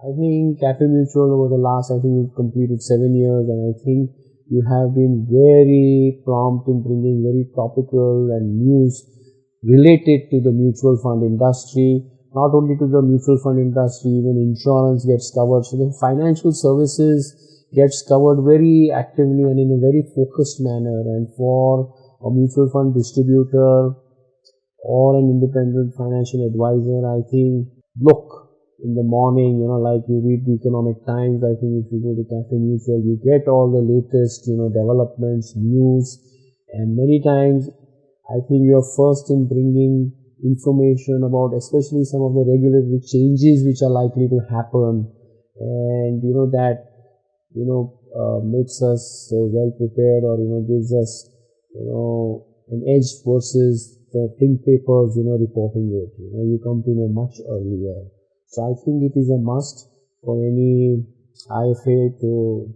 I think Cafemutual over the last, I think you've completed 7 years, and I think you have been very prompt in bringing very topical and news related to the mutual fund industry. Not only to the mutual fund industry, even insurance gets covered. So the financial services gets covered very actively and in a very focused manner. And for a mutual fund distributor or an independent financial advisor, I think, look, in the morning, like you read the Economic Times, I think if you go to Cafemutual, you get all the latest, developments, news, and many times, I think you're first in bringing information about especially some of the regulatory changes which are likely to happen, and that makes us well prepared, or gives us an edge versus the pink papers reporting it. You come to know much earlier. So I think it is a must for any IFA to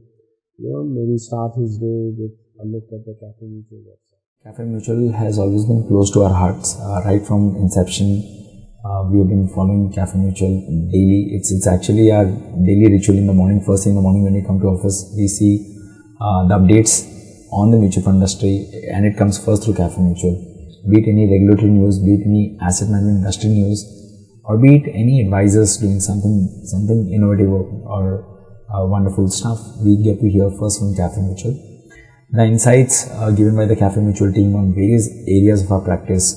maybe start his day with a look at the Cafemutual website. Cafemutual has always been close to our hearts. Right from inception, we have been following Cafemutual daily. It's actually our daily ritual in the morning. First thing in the morning when we come to office, we see the updates on the mutual fund industry, and it comes first through Cafemutual. Be it any regulatory news, be it any asset management industry news, or be it any advisors doing something innovative or wonderful stuff, we get to hear first from Cafemutual. The insights given by the Cafemutual team on various areas of our practice,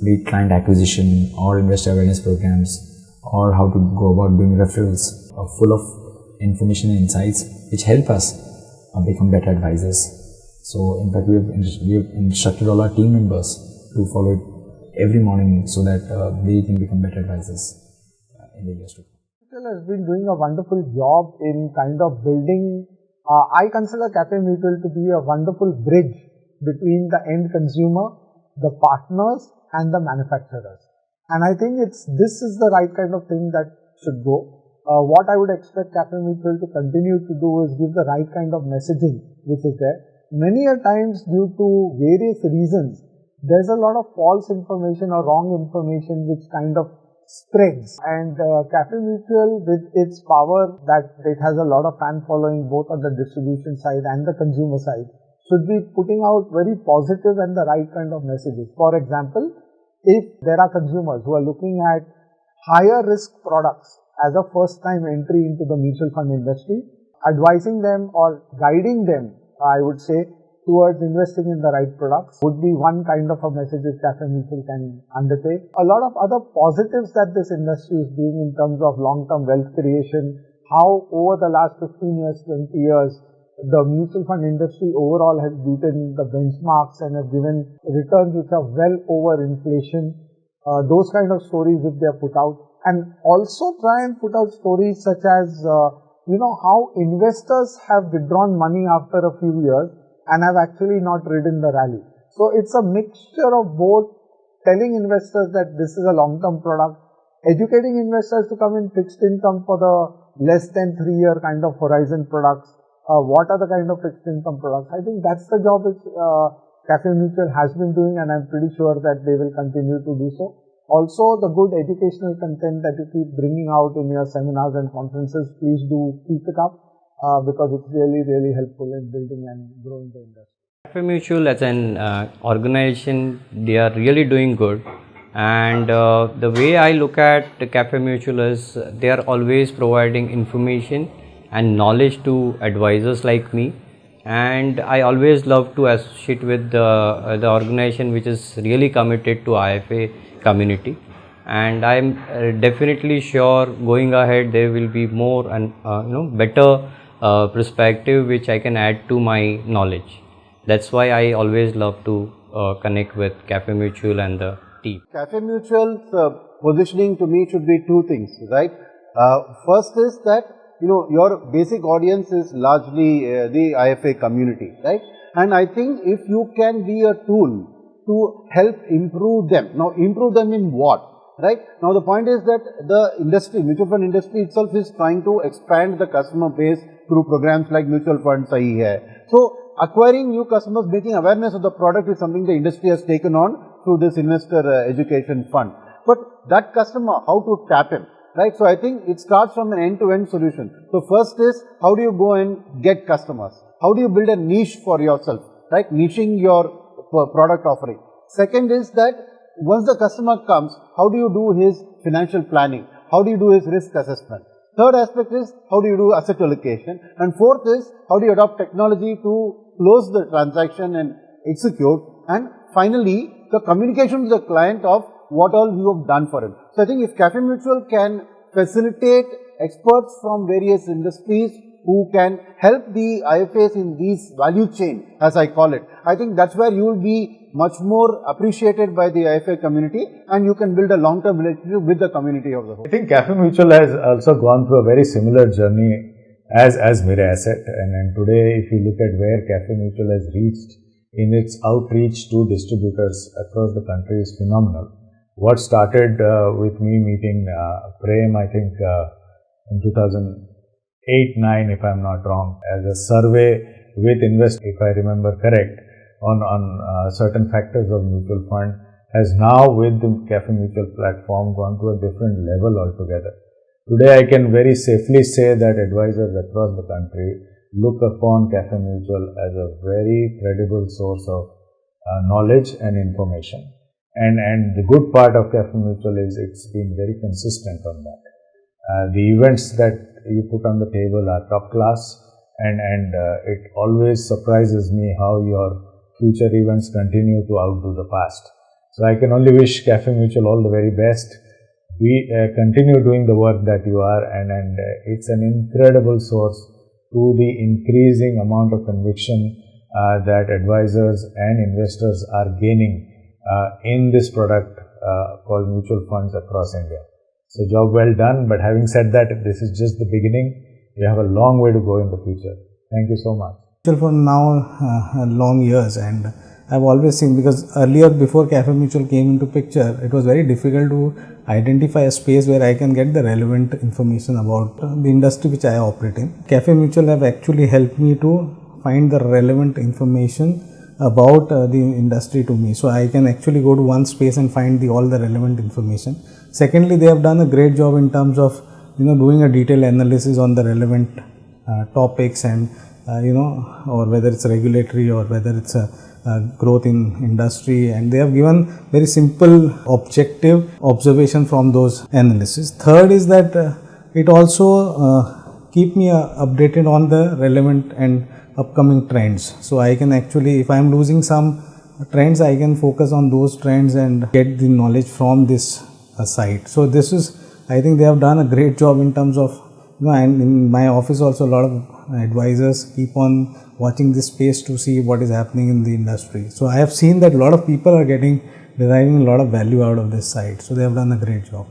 be it client acquisition or investor awareness programs, or how to go about doing referrals, are full of information and insights which help us become better advisors. So in fact, we have instructed all our team members to follow it every morning so that they can become better advisors in the years to come. Cafemutual has been doing a wonderful job in kind of building. I consider Cafemutual to be a wonderful bridge between the end consumer, the partners, and the manufacturers. And I think this is the right kind of thing that should go. What I would expect Cafemutual to continue to do is give the right kind of messaging which is there. Many a times, due to various reasons, there's a lot of false information or wrong information which kind of spreads, and Cafemutual, with its power that it has a lot of fan following both on the distribution side and the consumer side, should be putting out very positive and the right kind of messages. For example, if there are consumers who are looking at higher risk products as a first time entry into the mutual fund industry, advising them or guiding them, I would say, towards investing in the right products would be one kind of a message that Cafemutual can undertake. A lot of other positives that this industry is doing in terms of long-term wealth creation, how over the last 15 years, 20 years, the mutual fund industry overall has beaten the benchmarks and have given returns which are well over inflation. Those kind of stories which they have put out, and also try and put out stories such as, how investors have withdrawn money after a few years and have actually not ridden the rally. So it's a mixture of both telling investors that this is a long-term product, educating investors to come in fixed income for the less than 3-year kind of horizon products. What are the kind of fixed income products? I think that's the job which Cafemutual has been doing, and I'm pretty sure that they will continue to do so. Also, the good educational content that you keep bringing out in your seminars and conferences, please do keep it up. Because it's really, really helpful in building and growing the industry. Cafemutual as an organization, they are really doing good, and the way I look at Cafemutual is they are always providing information and knowledge to advisors like me, and I always love to associate with the organization which is really committed to IFA community. And I'm definitely sure going ahead there will be more and better perspective which I can add to my knowledge. That's why I always love to connect with Cafemutual and the team. Cafemutual's positioning to me should be two things, right? First is that your basic audience is largely the IFA community, right? And I think if you can be a tool to help improve them. Now, improve them in what? Right? Now, the point is that the industry, mutual fund industry itself is trying to expand the customer base through programs like Mutual Fund Sahi Hai. So, acquiring new customers, making awareness of the product is something the industry has taken on through this investor education fund. But that customer, how to tap him? right? So I think it starts from an end-to-end solution. So first is, how do you go and get customers? How do you build a niche for yourself, right? Niching your product offering. Second is that once the customer comes, how do you do his financial planning? How do you do his risk assessment? Third aspect is, how do you do asset allocation? And fourth is, how do you adopt technology to close the transaction and execute? And finally, the communication to the client of what all you have done for him. So I think if Cafemutual can facilitate experts from various industries who can help the IFAs in these value chain, as I call it, I think that's where you will be much more appreciated by the IFA community, and you can build a long-term relationship with the community of the whole. I think Cafemutual has also gone through a very similar journey as Mirae Asset, and today if you look at where Cafemutual has reached in its outreach to distributors across the country is phenomenal. What started with me meeting Prem, I think in 2008-9, if I'm not wrong, as a survey with investors, if I remember correct, on certain factors of mutual fund, has now with the Cafemutual platform gone to a different level altogether. Today I can very safely say that advisors across the country look upon Cafemutual as a very credible source of knowledge and information. And the good part of Cafemutual is it's been very consistent on that. The events that you put on the table are top class, and it always surprises me how your future events continue to outdo the past. So I can only wish Cafemutual all the very best. We continue doing the work that you are, and it's an incredible source to the increasing amount of conviction that advisors and investors are gaining in this product called mutual funds across India. So job well done, but having said that, this is just the beginning. We have a long way to go in the future. Thank you so much. For now long years, and I've always seen, because earlier before Cafemutual came into picture, it was very difficult to identify a space where I can get the relevant information about the industry which I operate in. Cafemutual have actually helped me to find the relevant information about the industry to me. So I can actually go to one space and find all the relevant information. Secondly, they have done a great job in terms of doing a detailed analysis on the relevant topics, and or whether it's regulatory or whether it's a growth in industry, and they have given very simple objective observation from those analysis. Third is that it also keep me updated on the relevant and upcoming trends. So I can actually, if I am losing some trends, I can focus on those trends and get the knowledge from this site. So this is, I think they have done a great job in terms of, and in my office also a lot of advisors keep on watching this space to see what is happening in the industry. So I have seen that a lot of people are deriving a lot of value out of this site. So they have done a great job.